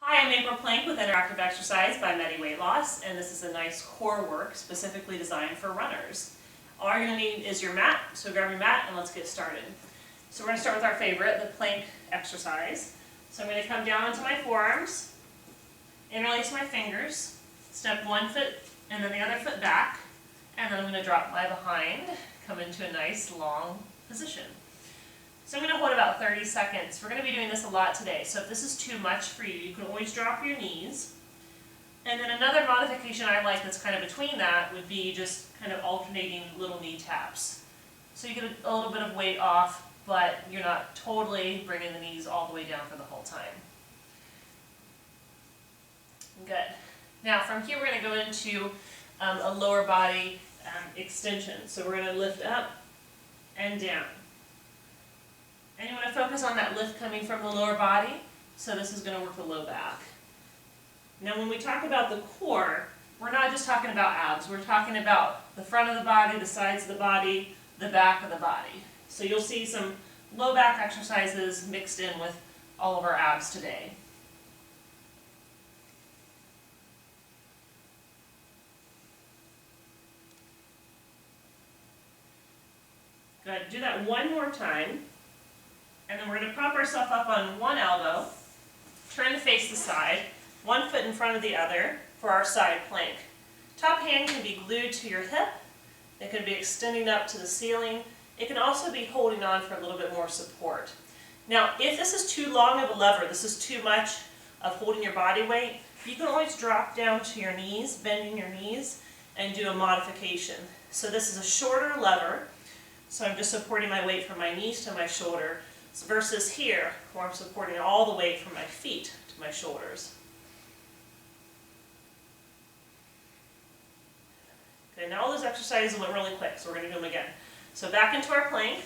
Hi, I'm April Plank with Interactive Exercise by Medi-Weightloss, and this is a nice core work specifically designed for runners. All you're going to need is your mat, so grab your mat and let's get started. So we're going to start with our favorite, the plank exercise. So I'm going to come down onto my forearms, interlace my fingers, step one foot and then the other foot back, and then I'm going to drop my behind, come into a nice long position. So I'm going to hold about 30 seconds. We're going to be doing this a lot today, so if this is too much for you, you can always drop your knees. And then another modification I like that's kind of between that would be just kind of alternating little knee taps. So you get a little bit of weight off, but you're not totally bringing the knees all the way down for the whole time. Good. Now from here we're going to go into a lower body extension. So we're going to lift up and down. And you want to focus on that lift coming from the lower body, so this is going to work the low back. Now when we talk about the core, we're not just talking about abs, we're talking about the front of the body, the sides of the body, the back of the body. So you'll see some low back exercises mixed in with all of our abs today. Good. Do that one more time. And then we're going to prop ourselves up on one elbow, turn to face the side, one foot in front of the other for our side plank. Top hand can be glued to your hip, it can be extending up to the ceiling, it can also be holding on for a little bit more support. Now if this is too long of a lever, this is too much of holding your body weight, you can always drop down to your knees, bending your knees, and do a modification. So this is a shorter lever, so I'm just supporting my weight from my knees to my shoulder, versus here, where I'm supporting all the weight from my feet to my shoulders. Okay, now all those exercises went really quick, so we're going to do them again. So back into our plank.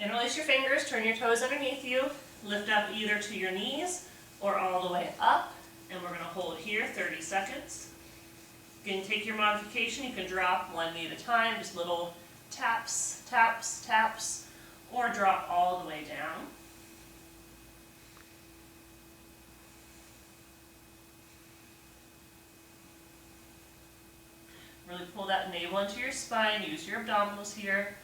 Interlace your fingers, turn your toes underneath you, lift up either to your knees or all the way up, and we're going to hold here 30 seconds. You can take your modification, you can drop one knee at a time, just little taps, taps, taps, or drop all the way down. Really pull that navel into your spine, use your abdominals here.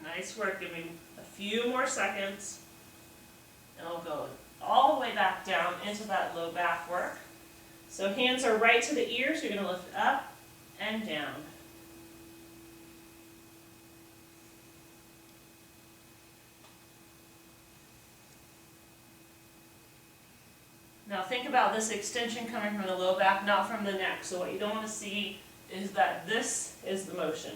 Nice work, give me a few more seconds, and I'll go all the way back down into that low back work. So hands are right to the ears, you're going to lift up and down. Now think about this extension coming from the low back, not from the neck. So what you don't want to see is that this is the motion.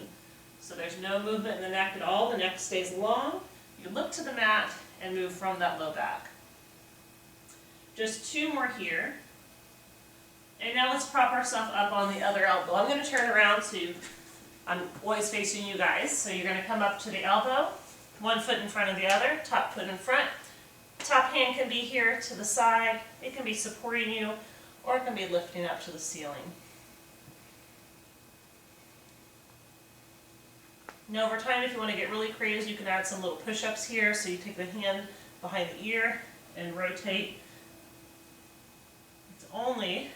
So there's no movement in the neck at all. The neck stays long. You look to the mat and move from that low back. Just two more here. And now let's prop ourselves up on the other elbow. I'm going to turn around to, I'm always facing you guys, so you're going to come up to the elbow, one foot in front of the other, top foot in front. Top hand can be here to the side, it can be supporting you, or it can be lifting up to the ceiling. Now over time, if you want to get really crazy, you can add some little push-ups here, so you take the hand behind the ear and rotate. It's only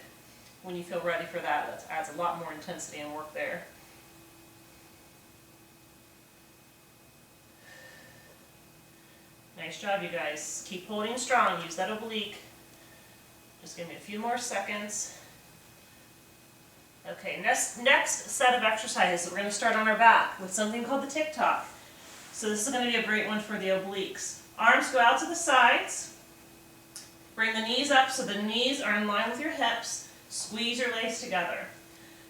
when you feel ready for that, that adds a lot more intensity and work there. Nice job, you guys. Keep holding strong. Use that oblique. Just give me a few more seconds. Okay, next set of exercises, we're going to start on our back with something called the tock. So this is going to be a great one for the obliques. Arms go out to the sides. Bring the knees up so the knees are in line with your hips. Squeeze your legs together.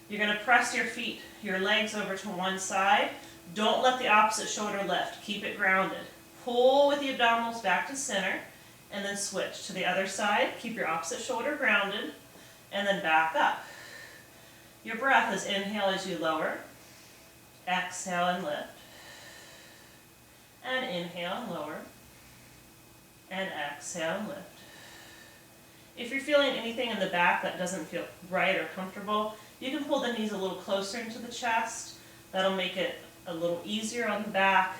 You're going to press your feet, your legs over to one side. Don't let the opposite shoulder lift. Keep it grounded. Pull with the abdominals back to center, and then switch to the other side. Keep your opposite shoulder grounded, and then back up. Your breath is inhale as you lower, exhale and lift, and inhale and lower, and exhale and lift. If you're feeling anything in the back that doesn't feel right or comfortable, you can pull the knees a little closer into the chest. That'll make it a little easier on the back,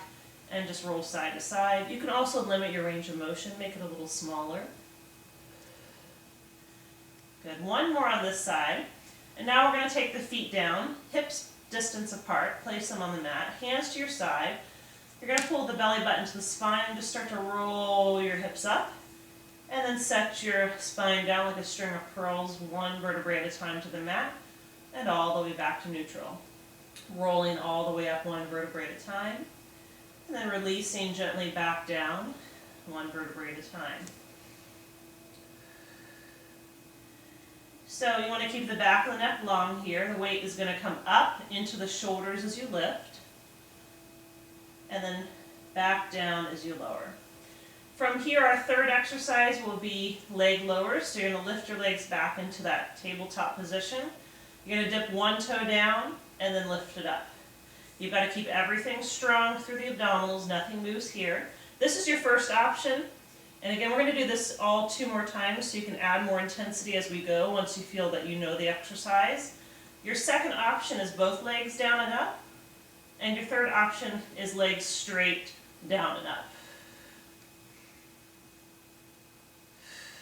and just roll side to side. You can also limit your range of motion, make it a little smaller. Good. One more on this side. And now we're going to take the feet down, hips distance apart, place them on the mat, hands to your side. You're going to pull the belly button to the spine and just start to roll your hips up. And then set your spine down like a string of pearls, one vertebrae at a time to the mat, and all the way back to neutral. Rolling all the way up one vertebrae at a time, and then releasing gently back down, one vertebrae at a time. So you want to keep the back of the neck long here. The weight is going to come up into the shoulders as you lift, and then back down as you lower. From here, our third exercise will be leg lowers. So you're going to lift your legs back into that tabletop position. You're going to dip one toe down and then lift it up. You've got to keep everything strong through the abdominals. Nothing moves here. This is your first option. And again, we're going to do this all 2 more times so you can add more intensity as we go once you feel that you know the exercise. Your second option is both legs down and up. And your third option is legs straight down and up.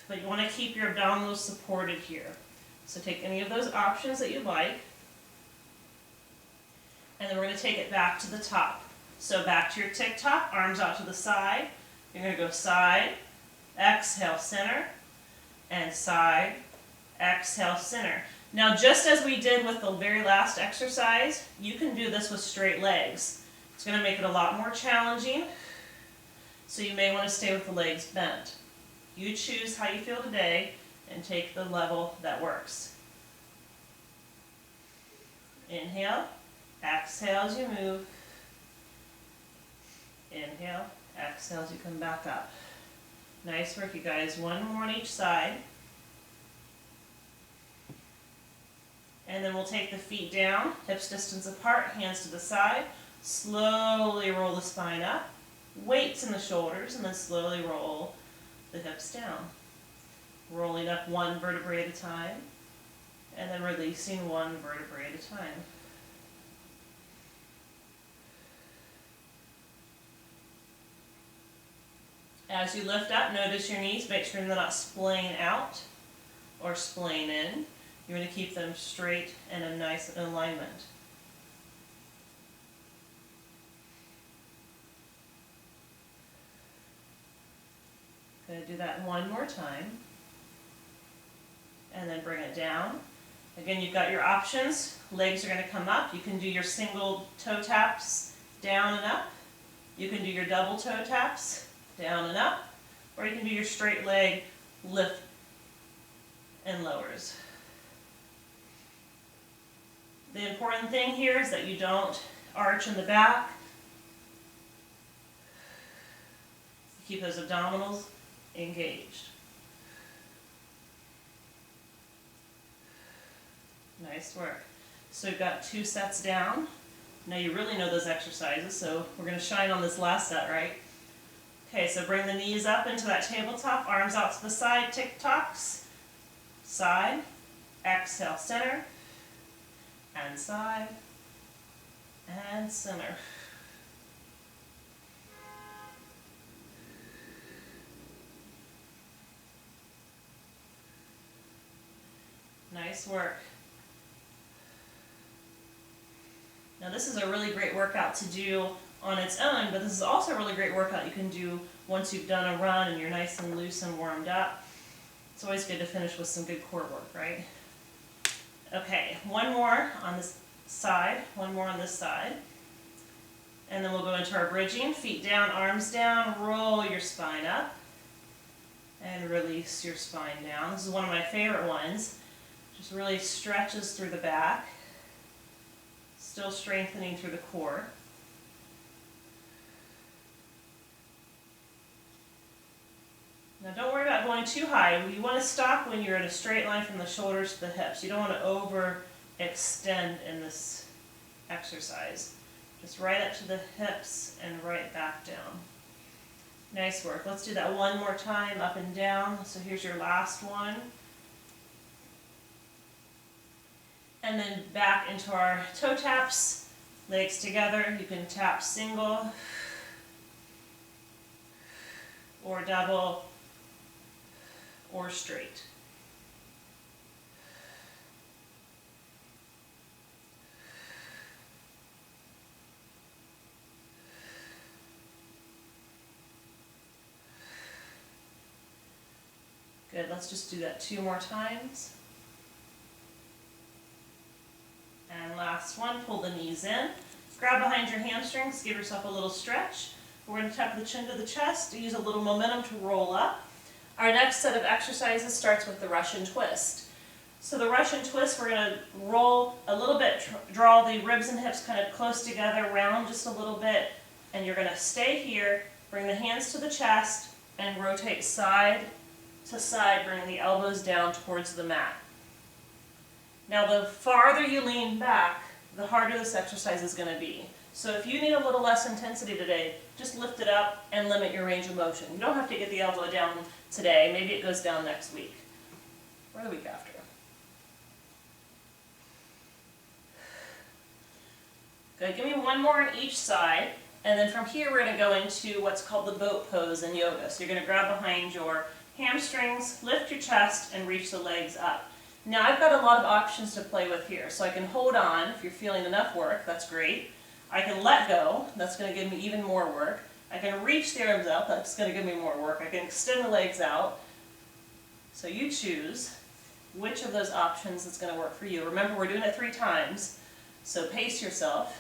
But you want to keep your abdominals supported here. So take any of those options that you like. And then we're going to take it back to the top. So back to your tick-tock, arms out to the side. You're going to go side, exhale, center, and side, exhale, center. Now just as we did with the very last exercise, you can do this with straight legs. It's going to make it a lot more challenging, so you may want to stay with the legs bent. You choose how you feel today and take the level that works. Inhale, exhale as you move. Inhale, exhale as you come back up. Nice work, you guys. One more on each side. And then we'll take the feet down, hips distance apart, hands to the side. Slowly roll the spine up, weights in the shoulders, and then slowly roll the hips down. Rolling up one vertebrae at a time, and then releasing one vertebrae at a time. As you lift up, notice your knees. Make sure they're not splaying out or splaying in. You want to keep them straight and in nice alignment. Going to do that one more time. And then bring it down. Again, you've got your options. Legs are going to come up. You can do your single toe taps down and up. You can do your double toe taps down and up. Or you can do your straight leg lift and lowers. The important thing here is that you don't arch in the back. Keep those abdominals engaged. Nice work. So we've got 2 sets down. Now you really know those exercises, so we're going to shine on this last set, right? Okay, so bring the knees up into that tabletop, arms out to the side, tick-tocks. Side, exhale, center, and side, and center. Nice work. Now this is a really great workout to do on its own, but this is also a really great workout you can do once you've done a run and you're nice and loose and warmed up. It's always good to finish with some good core work, right? Okay, one more on this side, one more on this side. And then we'll go into our bridging. Feet down, arms down, roll your spine up. And release your spine down. This is one of my favorite ones. Just really stretches through the back. Still strengthening through the core. Now don't worry about going too high. You want to stop when you're in a straight line from the shoulders to the hips. You don't want to overextend in this exercise. Just right up to the hips and right back down. Nice work. Let's do that one more time, up and down. So here's your last one. And then back into our toe taps, legs together. You can tap single or double, or straight. Good, let's just do that 2 more times. And last one, pull the knees in. Grab behind your hamstrings, give yourself a little stretch. We're going to tuck the chin to the chest, use a little momentum to roll up. Our next set of exercises starts with the Russian twist. So the Russian twist, we're going to roll a little bit, draw the ribs and hips kind of close together, round just a little bit, and you're going to stay here, bring the hands to the chest, and rotate side to side, bring the elbows down towards the mat. Now the farther you lean back, the harder this exercise is going to be. So if you need a little less intensity today, just lift it up and limit your range of motion. You don't have to get the elbow down today, maybe it goes down next week, or the week after. Good, give me one more on each side, and then from here we're going to go into what's called the boat pose in yoga. So you're going to grab behind your hamstrings, lift your chest, and reach the legs up. Now I've got a lot of options to play with here. So I can hold on if you're feeling enough work, that's great. I can let go, that's going to give me even more work. I can reach the arms up, that's going to give me more work. I can extend the legs out. So you choose which of those options is going to work for you. Remember, we're doing it 3 times, so pace yourself.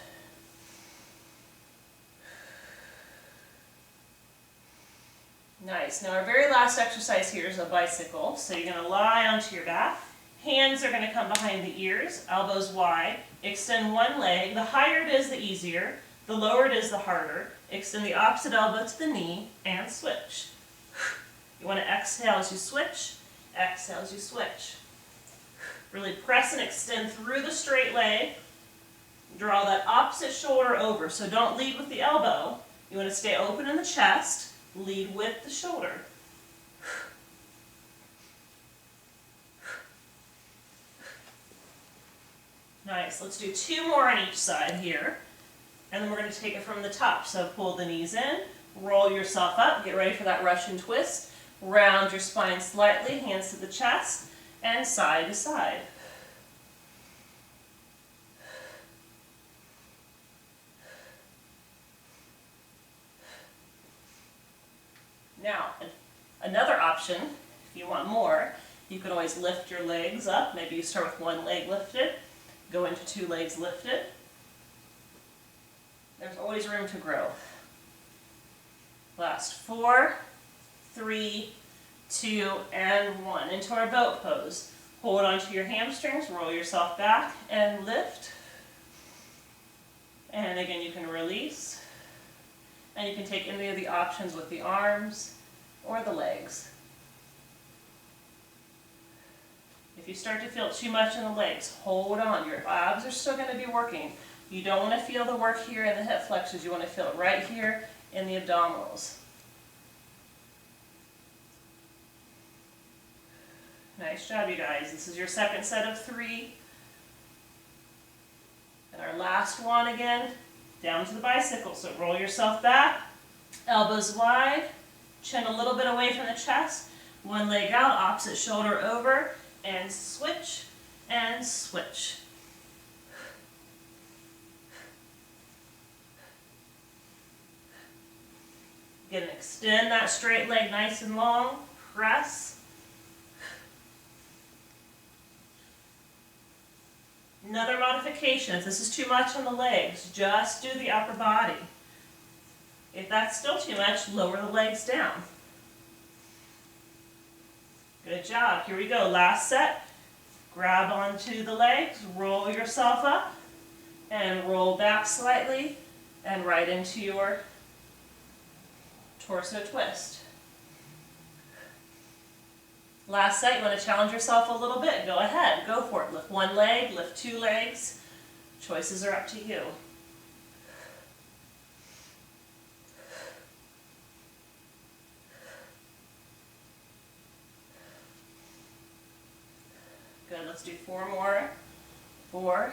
Nice. Now our very last exercise here is a bicycle. So you're going to lie onto your back. Hands are going to come behind the ears, elbows wide. Extend one leg. The higher it is, the easier. The lower it is, the harder. Extend the opposite elbow to the knee and switch. You want to exhale as you switch. Exhale as you switch. Really press and extend through the straight leg. Draw that opposite shoulder over. So don't lead with the elbow. You want to stay open in the chest. Lead with the shoulder. Nice. Let's do 2 more on each side here. And then we're going to take it from the top. So pull the knees in, roll yourself up, get ready for that Russian twist. Round your spine slightly, hands to the chest, and side to side. Now, another option, if you want more, you can always lift your legs up. Maybe you start with 1 leg lifted, go into 2 legs lifted. There's always room to grow. Last 4, 3, 2, and 1. Into our boat pose. Hold onto your hamstrings, roll yourself back, and lift. And again, you can release. And you can take any of the options with the arms or the legs. If you start to feel too much in the legs, hold on. Your abs are still going to be working. You don't want to feel the work here in the hip flexors. You want to feel it right here in the abdominals. Nice job, you guys. This is your second set of 3. And our last one again. Down to the bicycle. So roll yourself back, elbows wide, chin a little bit away from the chest, 1 leg out, opposite shoulder over, and switch, and switch. Again, extend that straight leg nice and long, press. Another modification, if this is too much on the legs, just do the upper body. If that's still too much, lower the legs down. Good job. Here we go. Last set. Grab onto the legs, roll yourself up, and roll back slightly, and right into your torso twist. Last set, you want to challenge yourself a little bit. Go ahead, go for it. Lift 1 leg, lift 2 legs. Choices are up to you. Good, let's do 4 more. 4,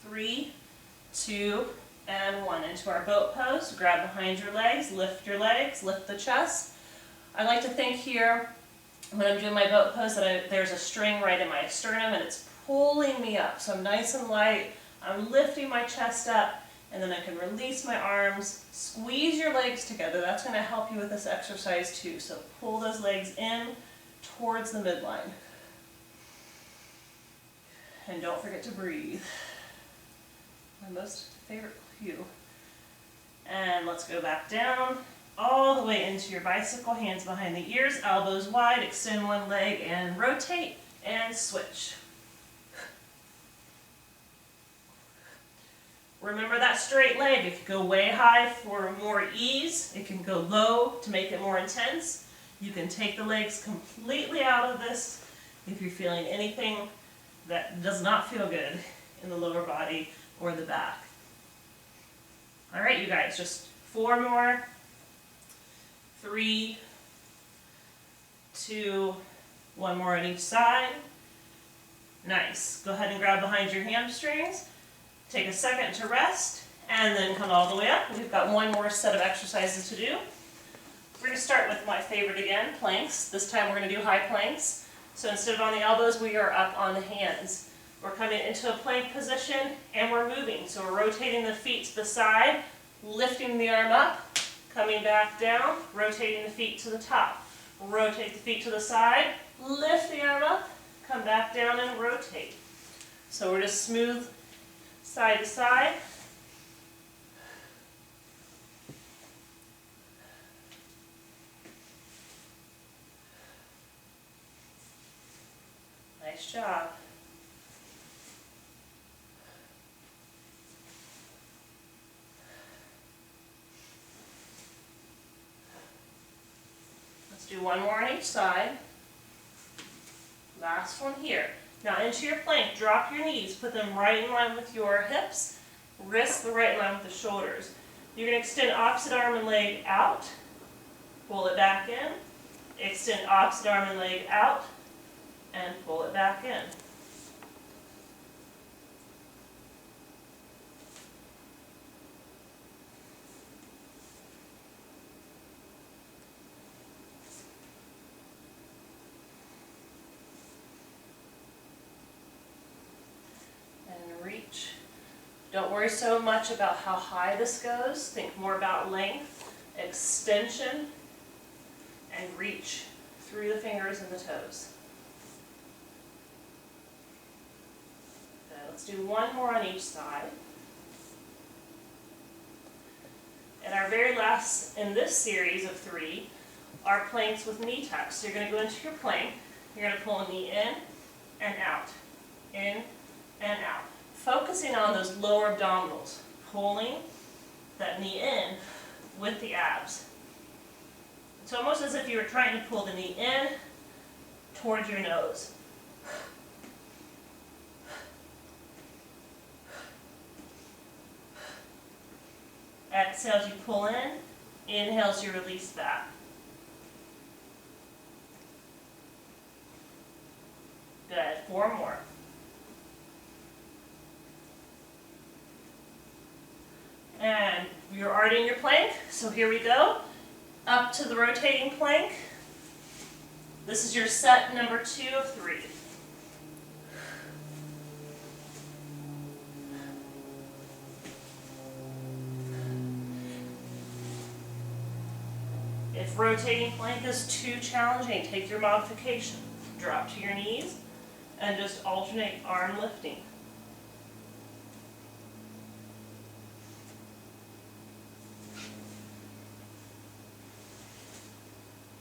3, 2, and 1. Into our boat pose. Grab behind your legs, lift the chest. I like to think here, when I'm doing my boat pose, that there's a string right in my sternum and it's pulling me up. So I'm nice and light, I'm lifting my chest up, and then I can release my arms, squeeze your legs together. That's going to help you with this exercise too. So pull those legs in towards the midline. And don't forget to breathe. My most favorite cue. And let's go back down, all the way into your bicycle, hands behind the ears, elbows wide, extend one leg and rotate and switch. Remember that straight leg. It can go way high for more ease. It can go low to make it more intense. You can take the legs completely out of this if you're feeling anything that does not feel good in the lower body or the back. All right, you guys, just 4 more. 3, 2, 1 more on each side. Nice. Go ahead and grab behind your hamstrings. Take a second to rest, and then come all the way up. We've got 1 more set of exercises to do. We're going to start with my favorite again, planks. This time we're going to do high planks. So instead of on the elbows, we are up on the hands. We're coming into a plank position, and we're moving. So we're rotating the feet to the side, lifting the arm up, coming back down, rotating the feet to the top. Rotate the feet to the side, lift the arm up, come back down and rotate. So we're just smooth side to side. Nice job. Let's do 1 more on each side. Last one here. Now into your plank, drop your knees, put them right in line with your hips, wrists right in line with the shoulders. You're going to extend opposite arm and leg out, pull it back in, extend opposite arm and leg out, and pull it back in. Reach. Don't worry so much about how high this goes. Think more about length, extension, and reach through the fingers and the toes. Okay, let's do 1 more on each side. And our very last in this series of 3 are planks with knee tucks. So you're going to go into your plank. You're going to pull a knee in and out, in and out. Focusing on those lower abdominals, pulling that knee in with the abs. It's almost as if you were trying to pull the knee in towards your nose. Exhales, you pull in. Inhales, you release back. Good. 4 more. And you're already in your plank, so here we go. Up to the rotating plank. This is your set number 2 of 3. If rotating plank is too challenging, take your modification. Drop to your knees and just alternate arm lifting.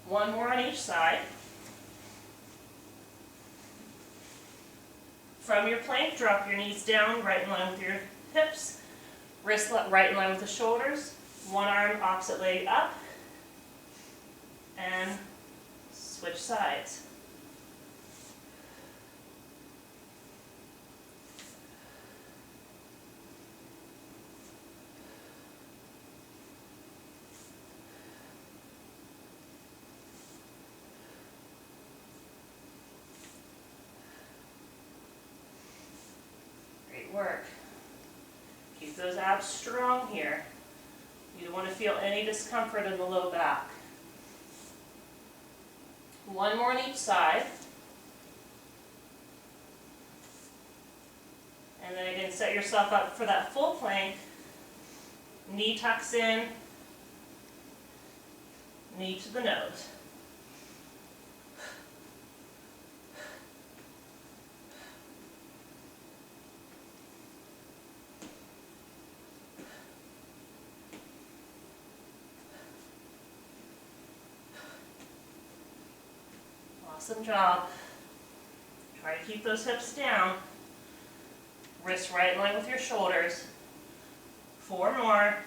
One more on each side. From your plank, drop your knees down, right in line with your hips. Wrist right in line with the shoulders. One arm, opposite leg up. And switch sides. Great work. Keep those abs strong here. You don't want to feel any discomfort in the low back. One more on each side. And then again, set yourself up for that full plank. Knee tucks in, knee to the nose. Awesome job. Try to keep those hips down. Wrists right in line with your shoulders. 4 more.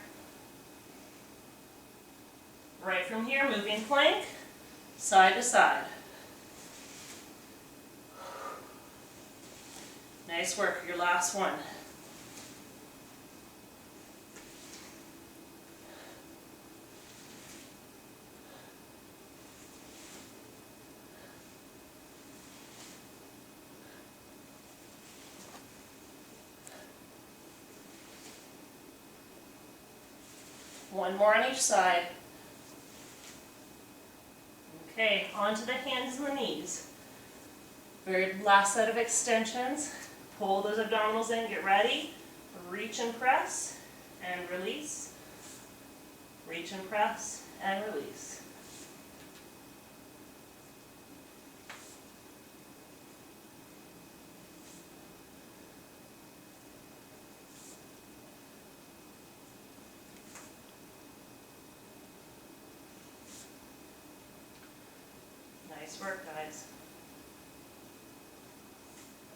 Right from here, moving plank, side to side. Nice work, your last one. One more on each side. Okay, onto the hands and the knees. Very last set of extensions. Pull those abdominals in, get ready. Reach and press, and release. Reach and press, and release. Nice work, guys.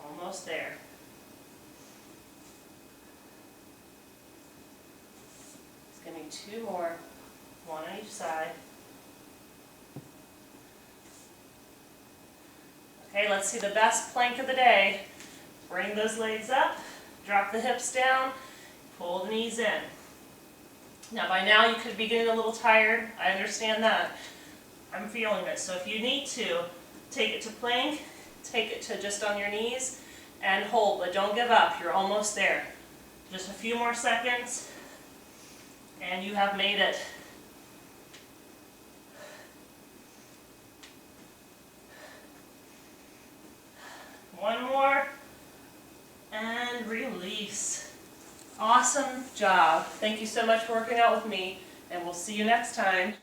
Almost there. It's going to be 2 more, one on each side. Okay, let's see the best plank of the day. Bring those legs up, drop the hips down, pull the knees in. Now by now you could be getting a little tired. I understand that. I'm feeling it. So if you need to, take it to plank, take it to just on your knees, and hold, but don't give up. You're almost there. Just a few more seconds, and you have made it. One more, and release. Awesome job. Thank you so much for working out with me, and we'll see you next time.